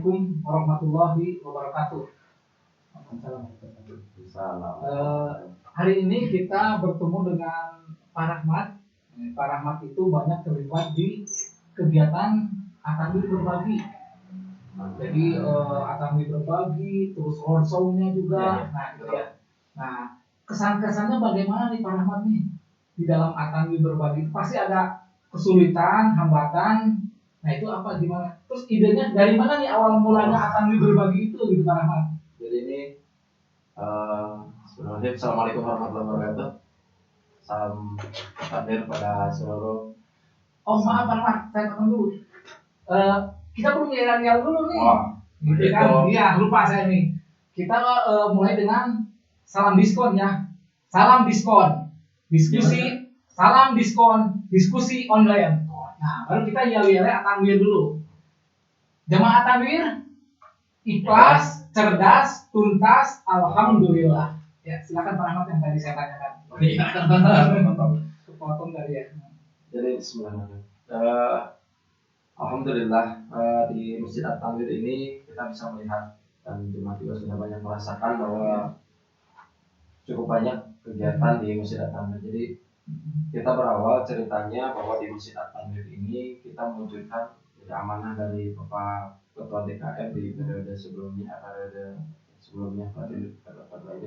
Assalamualaikum warahmatullahi wabarakatuh. Hari ini kita bertemu dengan Pak Rahmat. Pak Rahmat itu banyak terlibat di kegiatan Atambi Berbagi. Jadi Atambi Berbagi, terus roadshow-nya juga. Nah, gitu ya. Nah, kesan-kesannya bagaimana nih Pak Rahmat nih di dalam Atambi Berbagi? Pasti ada kesulitan, hambatan. Nah, itu apa, gimana? Terus idenya dari mana nih awal mulanya Atambi Berbagi itu gitu Pak Rahmat? Jadi ini sebenarnya Assalamualaikum warahmatullahi wabarakatuh. Salam hadir pada seluruh. Oh maaf Pak Rahmat, saya potong dulu. Kita perlu nyiar dulu nih. Gitu kan? Iya, lupa saya nih. Kita mulai dengan salam diskon ya. Salam diskon. Diskusi, salam diskon, diskusi online. Nah, baru kita yel-yel Atambi dulu. Jamaah Tanwir, ikhlas, cerdas, tuntas, alhamdulillah. Ya, silakan Pak Rahmat yang tadi saya tanyakan. Kepotong tadi ya. Jadi sebenarnya alhamdulillah di Masjid At-Tanwir ini kita bisa melihat dan jemaat juga sudah banyak merasakan bahwa cukup banyak kegiatan di Masjid At-Tanwir. Jadi kita berawal ceritanya bahwa di Masjid At-Tanwir ini kita mewujudkan amanah dari Bapak Ketua DKM di periode sebelumnya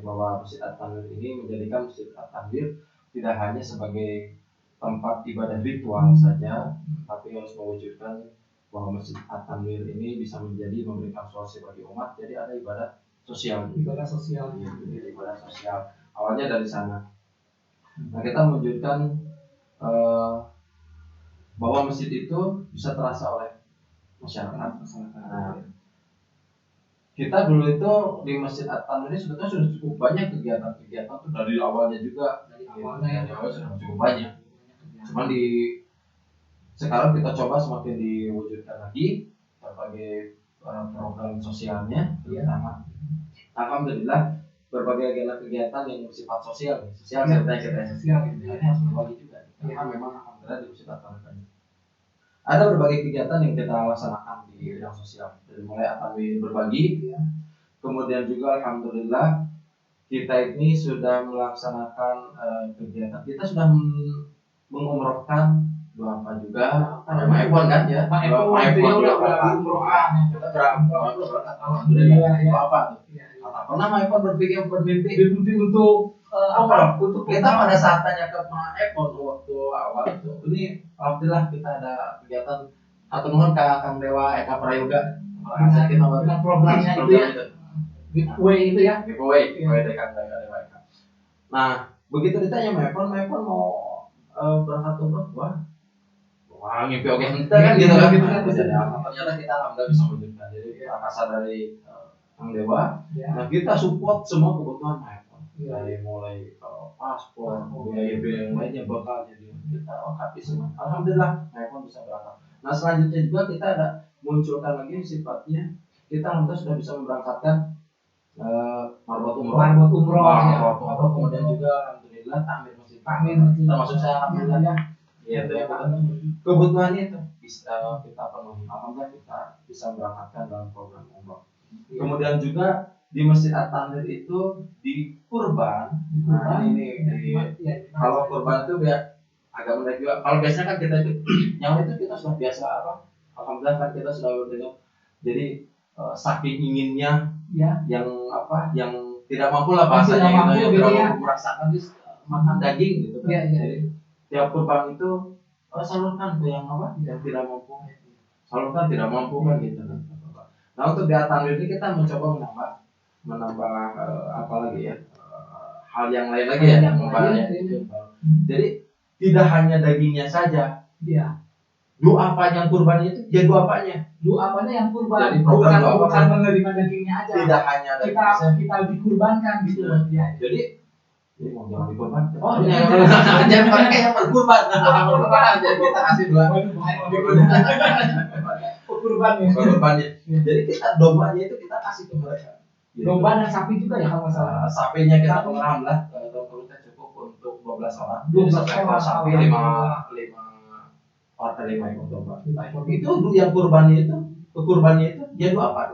bahwa Masjid At-Tanwir ini menjadikan Masjid At-Tanwir tidak hanya sebagai tempat ibadah ritual saja, tapi harus mewujudkan bahwa Masjid At-Tanwir ini bisa menjadi memberikan solusi bagi umat. Jadi ada ibadah sosial. Ibadah sosial. Jadi ibadah sosial. Awalnya dari sana. Nah, kita mewujudkan bahwa masjid itu bisa terasa oleh masyarakat. Nah, kita dulu itu di Masjid At-Tanwir ini sebetulnya sudah cukup banyak kegiatan tuh dari awalnya juga. Dari awal sudah cukup banyak. Cuman sekarang kita coba semakin diwujudkan lagi berbagai program sosialnya, terutama. Alhamdulillah berbagai agenda kegiatan yang bersifat sosial ceritanya kita sosial ini harus berbagi juga. Karena memang alhamdulillah di Masjid At-Tanwir ada berbagai kegiatan yang kita laksanakan di bidang sosial, dari mulai Atambi Berbagi, kemudian juga alhamdulillah kita ini sudah melaksanakan kegiatan, kita sudah mengumrohkan Bapak juga, ada Maepon kan ya, Maepon juga kita alhamdulillah Bapak tuh. Pernah Maepon bermimpi untuk untuk kita pada saat tanya ke Maepon waktu awal itu, ini alhamdulillah kita ada kegiatan atau nuhun Kang Dewa Eka Prayoga dengan programnya itu ya, giveaway itu ya, giveaway dari Kang Dewa Eka. Nah begitu ditanya Maepon mau berangkat umroh, wah mimpi oke kita kan gitu kan. Ternyata kita alhamdulillah bisa mewujudkan. Jadi rakasa dari Kang Dewa, nah kita support semua kebutuhan Maepon, dari mulai paspor, biaya yang lainnya bakal jadi kita lengkapi semua. Alhamdulillah Maepon bisa berangkat. Nah selanjutnya juga kita ada munculkan lagi sifatnya, kita alhamdulillah sudah bisa memberangkatkan marbot umroh, kemudian juga alhamdulillah takmir masjid, termasuk saya alhamdulillah ya kebutuhannya itu bisa kita penuhi. Alhamdulillah kita bisa berangkatkan dalam program umroh. Kemudian juga di Masjid At-Tanwir itu di kurban. Nah ini kalau kurban itu agak menarik juga. Kalau biasanya kan kita itu yang itu kita sudah biasa apa? Alhamdulillah kan kita sudah dengar. Jadi saking inginnya yang tidak mampu lah bahasanya gitu ya, merasakan makan daging gitu kan. Jadi tiap kurban itu salurkan ke yang yang tidak mampu. Salurkan tidak mampu kan gitu kan. Nah untuk di At-Tanwir ini kita mencoba menambah apa lagi ya, hal yang lain lagi ya, jadi tidak hanya dagingnya saja, doa panjang kurban itu ya doa apanya yang kurban, jadi bukan menerima dagingnya aja, tidak hanya kita dikurbankan gitu loh. Jadi mau jangan dikurban, jangan pakai yang berkurban, jadi kita kasih doa kurbannya. Jadi kita dombanya itu kita kasih ke mereka. Domba dan sapi juga ya kalau masalah. Sapinya kita alhamdulillah perutnya cukup untuk 12 orang. 12 ekor sapi, 5 ekor domba. Itu yang kurbannya itu kurbannya itu dia dua apa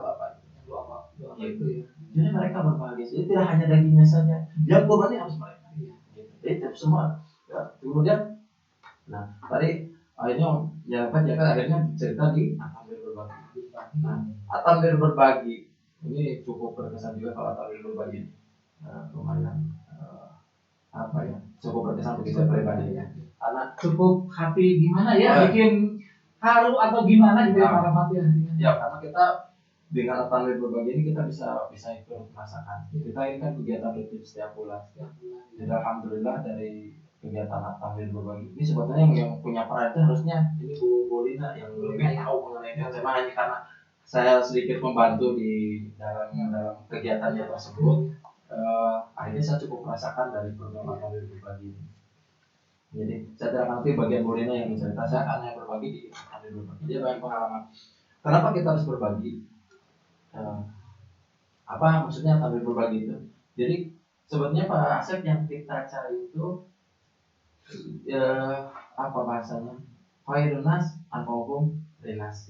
Itu ya. jadi mereka berbagi, jadi tidak hanya dagingnya saja yang kurbannya harus mereka gitu. Jadi itu semua ya. Kemudian nah tadi akhirnya akhirnya cerita di At-Tamir berbagi. Nah At-Tamir berbagi ini cukup berkesan juga kalau At-Tamir berbagi lumayan cukup berkesan bagi saya pribadi ya. Karena Cukup hati gimana ya, bikin haru atau gimana gitu ya para mati ya karena kita dengan At-Tamir berbagi ini kita bisa ikut merasakan. Kita ini kan kegiatan rutin setiap bulan. Jadi alhamdulillah dari kegiatan At-Tamir berbagi ini sebetulnya yang punya peran itu harusnya ini Bu Lina yang lebih tahu mengenai itu. Cuma hanya karena saya sedikit membantu di dalam kegiatannya tersebut, akhirnya saya cukup merasakan dari program At-Tamir berbagi ini. Jadi saya tidak nanti bagian Bu Lina yang mencerita, saya hanya berbagi di At-Tamir berbagi. Dia banyak pengalaman. Kenapa kita harus berbagi? Apa maksudnya At-Tamir berbagi itu? Jadi sebetulnya Pak Asep yang kita cari itu apa bahasanya? Khairun nas anfa'uhum linnas.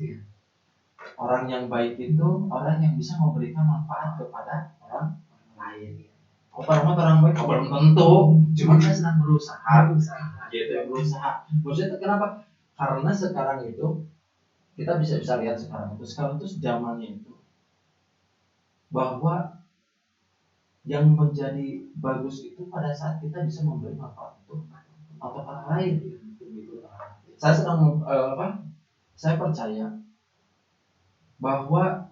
Orang yang baik itu orang yang bisa memberikan manfaat kepada orang lain. Orang baik belum tentu, cuma dia sedang berusaha. Gitu ya, berusaha. Maksudnya kenapa? Karena sekarang itu kita bisa lihat sekarang itu zamannya itu bahwa yang menjadi bagus itu pada saat kita bisa memberi manfaat untuk orang lain. Saya sedang saya percaya bahwa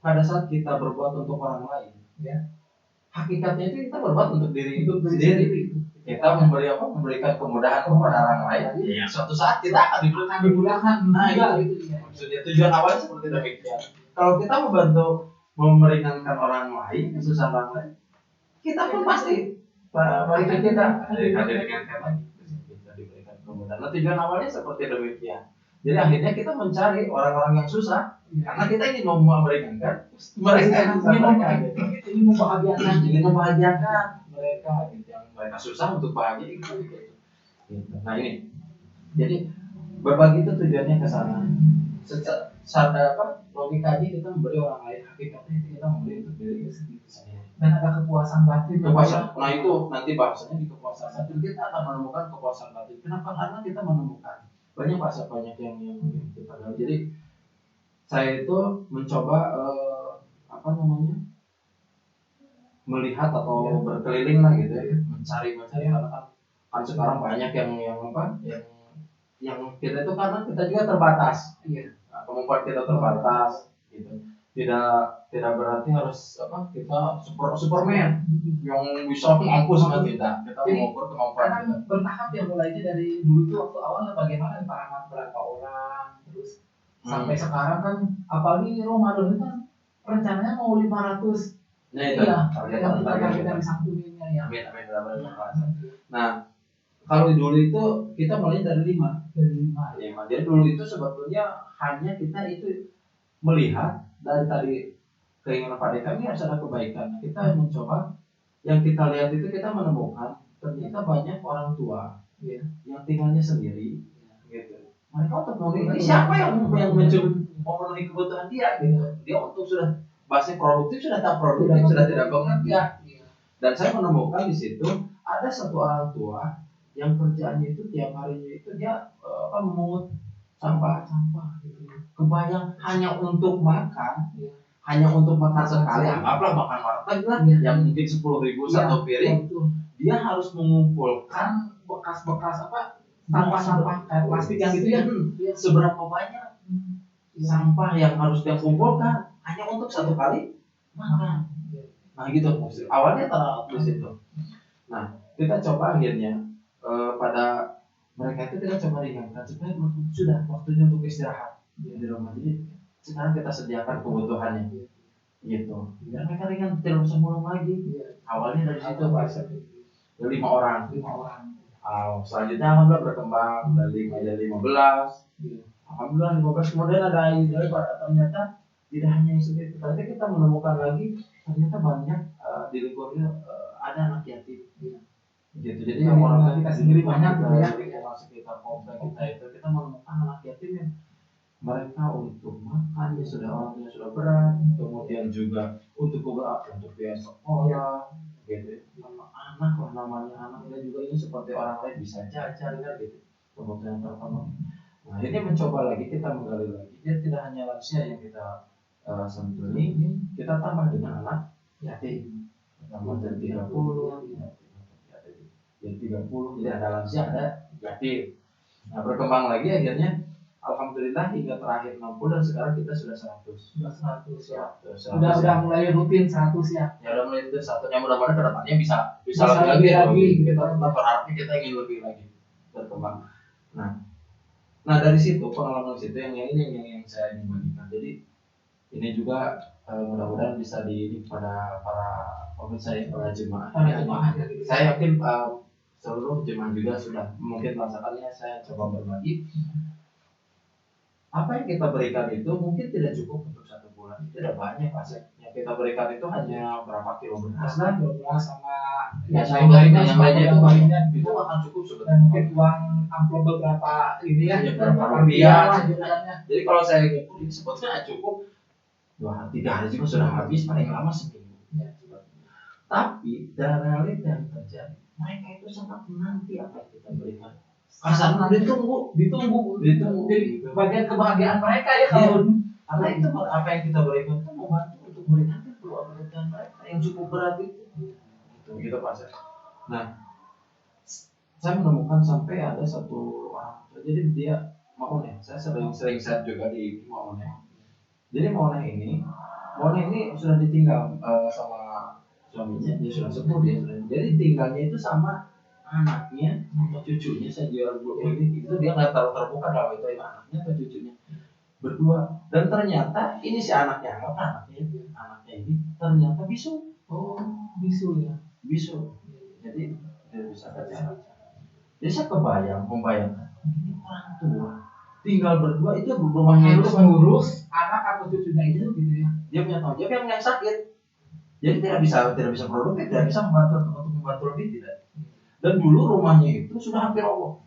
pada saat kita berbuat untuk orang lain, ya, hakikatnya itu kita berbuat untuk diri sendiri. Kita memberikan kemudahan kepada orang lain. Ya, suatu saat kita akan dimudahkan. Nah, itu maksudnya tujuan awalnya seperti demikian. Kalau kita membantu meringankan orang lain, kesusahan orang lain, kita pun pasti balik kita diberikan kemudahan. Nah, tujuan awalnya seperti demikian. Jadi akhirnya kita mencari orang-orang yang susah karena kita ingin meringankan mereka, ingin membahagiakan mereka yang mereka susah untuk bahagia gitu. Nah ini, jadi berbagi itu tujuannya ke sana. Secara logikanya kita memberi orang lain, hakikatnya kita memberi untuk diri sendiri. Dan ada kepuasan batin. Nah itu nanti bahasanya di kepuasan batin kita akan menemukan kepuasan batin. Kenapa? Karena kita menemukan banyak yang kita dalam. Jadi saya itu mencoba melihat atau berkeliling lah gitu ya, mencari kan sekarang banyak yang kita itu karena kita juga terbatas, kemampuan kita terbatas gitu. Tidak berarti harus kita Superman yang bisa mampu sama kita mengukur kemampuan kita. Bertahap ya, mulainya dari dulu tuh waktu awalnya bagaimana para berapa orang, terus sampai sekarang kan apalagi Ramadan itu kan rencananya mau 500. Nah itu kita disantuninnya ya. Amin. Nah kalau dulu itu kita mulai dari 5. Jadi dulu itu sebetulnya hanya kita itu melihat dari tadi keinginan Pak Deka ini harus ada kebaikan. Kita mencoba, yang kita lihat itu kita menemukan ternyata banyak orang tua yang tinggalnya sendiri, gitu. Mereka untuk memenuhi siapa yang memenuhi kebutuhan dia, gitu. Dia untuk sudah bahasa produktif sudah tak produktif, sudah tidak bekerja. Dan saya menemukan di situ ada satu orang tua yang kerjaannya itu tiap harinya itu dia memungut sampah gitu. Kebayang hanya untuk makan sekali, anggaplah makan warteg lah, yang mungkin 10.000 satu piring, dia harus mengumpulkan bekas-bekas sampah plastik yang gitu ya, seberapa banyak sampah yang harus dia kumpulkan hanya untuk satu kali makan. Nah gitu awalnya di situ. Nah kita coba akhirnya pada mereka itu kita coba ringankan supaya sudah waktunya untuk istirahat di rumah. Jadi sekarang kita sediakan kebutuhannya gitu. Dan mereka ringan, tidak usah mulung lagi. Awalnya dari situ Pak, 5 orang. Selanjutnya alhamdulillah berkembang dari 5 jadi 15. Alhamdulillah 15 kemudian ada ide ternyata tidak hanya itu. Ternyata kita menemukan lagi ternyata banyak di lingkungannya ada anak yatim. Gitu. Jadi orang kita sendiri banyak di sekitar komplek kita itu kita menemukan anak yatim yang mereka untuk makan ya sudah orangnya sudah berat, kemudian juga untuk untuk biaya sekolah gitu. Anak lah namanya anak, dan juga ini seperti orang lain bisa jajan kan gitu, kebutuhan pertama. Nah ini mencoba lagi, kita menggali lagi, dia tidak hanya lansia yang kita sentuh ini, kita tambah dengan anak yatim, tambah dari 30 jadi 30, jadi ada lansia ada yatim. Nah berkembang lagi akhirnya alhamdulillah hingga terakhir 60 dan sekarang kita sudah 100. Sudah 100 ya. 100 Udah mulai rutin 100 ya. Ya udah mulai rutin 100, yang mudah-mudahan kedepannya bisa lebih lagi. Kita tetap berarti kita ingin lebih lagi berkembang. Nah dari situ pengalaman situ yang saya ingin bagikan. Jadi ini juga mudah-mudahan bisa kepada para pemirsa ya, para jemaah. Saya yakin seluruh jemaah juga sudah mungkin merasakannya. Saya coba berbagi. Apa yang kita berikan itu mungkin tidak cukup untuk 1 bulan. Tidak banyak Pak. Yang kita berikan itu hanya berapa kilo beras lah, sama yang lainnya itu akan cukup dan mungkin uang amplop beberapa ini ya, beberapa rupiah. Jadi kalau saya ngukur ini sebetulnya cukup 2-3 hari juga sudah habis, paling lama seminggu. Tapi dari realita yang terjadi, mereka itu sangat menanti apa yang kita berikan. Karena ditunggu. Jadi bagian kebahagiaan mereka ya kalau karena itu apa yang kita berikan itu membantu untuk meringankan kebutuhan mereka yang cukup berat itu. Gitu Pak. Nah, saya menemukan sampai ada satu orang, jadi dia Mauneh. Saya sering set juga di Mauneh. Jadi Mauneh ini sudah ditinggal sama suaminya, dia sudah sepuh dia sudah. Jadi tinggalnya itu sama anaknya atau cucunya. Saya jual ini itu dia nggak terlalu terbuka kalau itu anaknya atau cucunya berdua. Dan ternyata ini si anaknya ini ternyata bisu. Oh bisu ya. Bisu. Jadi dia bisa bicara. Jadi saya membayangkan ini orang tua tinggal berdua, itu rumahnya harus mengurus anak atau cucunya itu gitu ya. Dia punya tanggung jawab yang sakit. Jadi tidak bisa produktif, tidak bisa membantu lebih tidak. Dan dulu rumahnya itu sudah hampir roboh.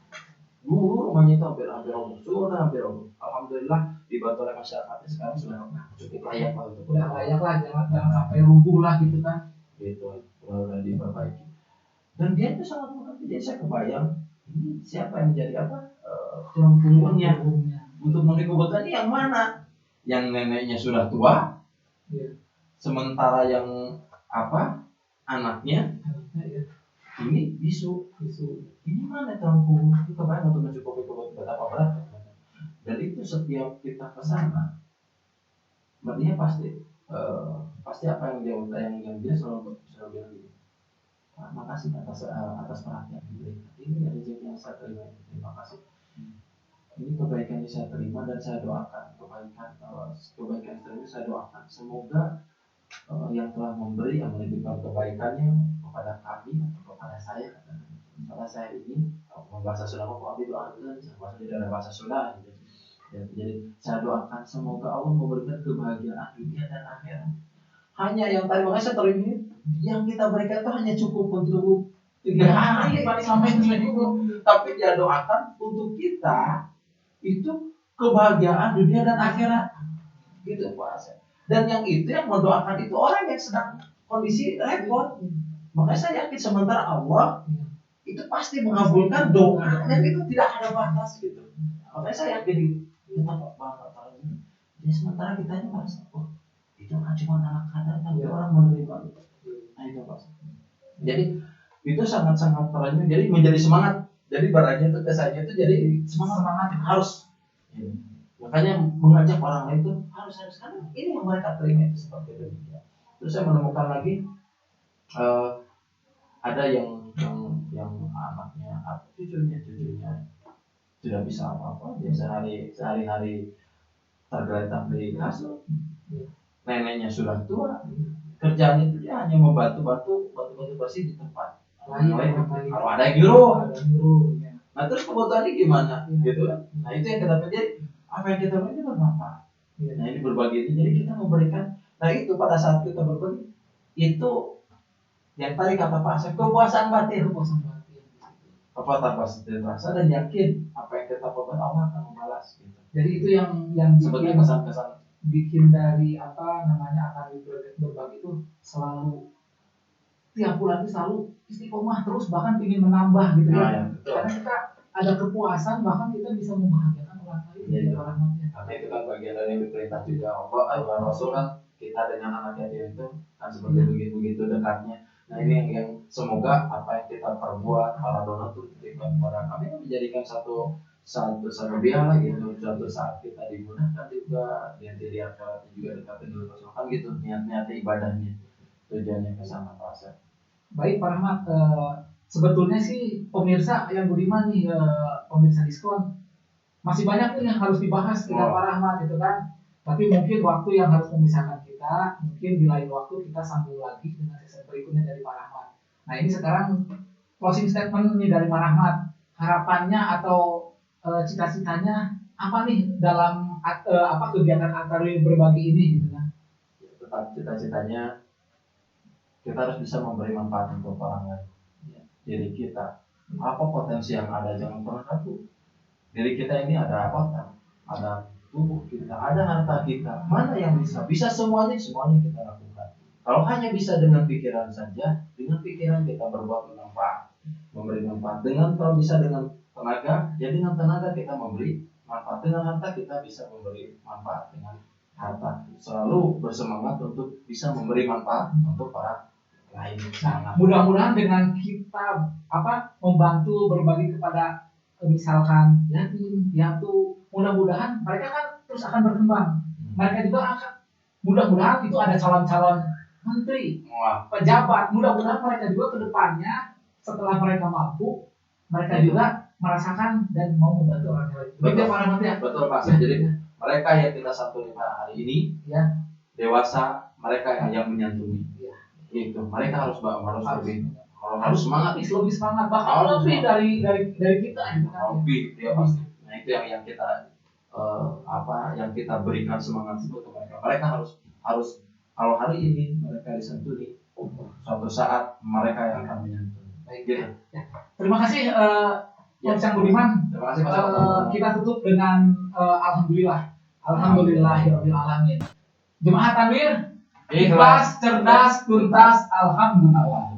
Sudah hampir roboh. Alhamdulillah dibantu oleh masyarakatnya, sekarang sudah cukup layak lah. Udah layak lah, jangan sampai rubuh lah gitu kan. Gitu, udah diperbaiki. Dan dia itu sangat mengerti. Jadi saya kebayang ini siapa yang jadi tulang punggungnya untuk memenuhi kebutuhan ini yang mana? Yang neneknya sudah tua, sementara yang anaknya ini bisu. Ini mana tulang punggung? Kita bayang untuk mencukupi kebutuhan apa berat. Dan itu setiap kita ke sana, dia pasti apa yang dia selalu bilang gitu. Makasih atas perhatian diberikan. Ini rezeki yang saya terima. Terima kasih. Ini kebaikan yang saya terima dan saya doakan kebaikan itu saya doakan semoga yang telah memberi yang menitipkan kebaikannya kepada kami atau kepada saya. Karena saya ini bahasa Sunda aku doakan, tidak ada bahasa Sunda. Jadi saya doakan semoga Allah memberikan kebahagiaan dunia dan akhirat. Hanya yang tadi makanya saya terima, yang kita berikan itu hanya cukup untuk 3 hari paling sampai seminggu. Tapi dia doakan untuk kita itu kebahagiaan dunia dan akhirat. Gitu Pak Asep. Dan yang mendoakan itu orang yang sedang kondisi repot. Makanya saya yakin sementara Allah itu pasti mengabulkan doa dan itu tidak ada batas gitu. Makanya saya yakin kita Pak. Jadi sementara kita ini merasa itu kan cuma anak kadang tapi orang menerima itu. Nah itu Pak. Jadi itu sangat-sangat terangnya. Jadi menjadi semangat. Jadi barangnya itu kesannya itu jadi semangat harus. Makanya mengajak orang lain itu harus karena ini yang mereka terima itu seperti itu. Terus saya menemukan lagi ada yang anaknya cucunya tidak bisa apa-apa, dia sehari-hari tergeletak di kasur. Neneknya sudah tua, kerjaan itu dia hanya membantu bersih di tempat lain. Kalau ada guru. Nah terus kebutuhannya gimana? Gitu kan? Nah itu yang kita pelajari. Apa yang kita berikan bermanfaat. Nah ini berbagi ini, jadi kita memberikan. Nah itu pada saat kita berbagi itu yang tadi kata Pak Asep, kepuasan batin. tanpa terasa dan yakin apa yang kita perbuat Allah akan membalas gitu. Jadi itu yang Sebenarnya kesan-kesan bikin dari apa namanya akan berbagi itu selalu tiap bulan itu selalu istiqomah terus, bahkan ingin menambah gitu ya. ya, Karena kita ada kepuasan, bahkan kita bisa membahagiakan orang lain ya, ya, rahmatnya. karena itu kan bagian dari perintah juga Allah Rasul kan kita dengan anak yatim itu kan seperti begitu dekatnya. Nah ini yang semoga apa yang kita perbuat para donatur ketika kepada kami menjadikan satu biara gitu, suatu saat kita dimudahkan juga di akhirat juga dekat dengan Rasul kan gitu niat ibadahnya tujuannya ke sana Pak Asep. Baik Pak Rahmat, sebetulnya sih pemirsa yang budiman nih, pemirsa diskon masih banyak nih yang harus dibahas dengan Pak Rahmat gitu kan. Tapi mungkin waktu yang harus memisahkan kita, mungkin di lain waktu kita sambung lagi dengan sesi berikutnya dari Pak Rahmat. Nah ini sekarang closing statement nih dari Pak Rahmat, harapannya atau cita-citanya apa nih dalam apa kegiatan Antarwi berbagi ini gitu kan? Tetap cita-citanya kita harus bisa memberi manfaat untuk orang lain. Diri kita, apa potensi yang ada, jangan pernah ragu. Diri kita ini ada apa? Ada tubuh kita, ada harta kita. Mana yang bisa semuanya kita lakukan. Kalau hanya bisa dengan pikiran saja, dengan pikiran kita berbuat bermanfaat, memberi manfaat. Kalau bisa dengan tenaga, ya dengan tenaga kita memberi manfaat. Dengan harta kita bisa memberi manfaat dengan harta. Selalu bersemangat untuk bisa memberi manfaat untuk para lain. Nah, mudah-mudahan dengan kita membantu berbagi kepada misalkan yatim, piatu, mudah-mudahan mereka kan terus akan berkembang. Mereka juga akan mudah-mudahan itu ada calon-calon menteri, pejabat. Mudah-mudahan mereka juga ke depannya setelah mereka mampu, mereka juga merasakan dan mau membantu orang lain. Betul Pak Rahmat ya. Betul Pak. Jadi mereka yang kita santuni hari ini ya dewasa, mereka yang menyantuni. Itu mereka harus lebih harus semangat, lebih semangat, bahkan lebih dari kita lebih dia pasti. Nah itu yang kita yang kita berikan semangat itu ke mereka. Mereka harus kalau hari ini mereka disantuni, suatu saat mereka yang akan menyantuni. Baik gitu. Ya. Terima kasih Pak Cang Budiman. Terima kasih kita tutup dengan alhamdulillahirabbil alamin. Jemaah Tanwir, ikhlas, cerdas, tuntas, alhamdulillah.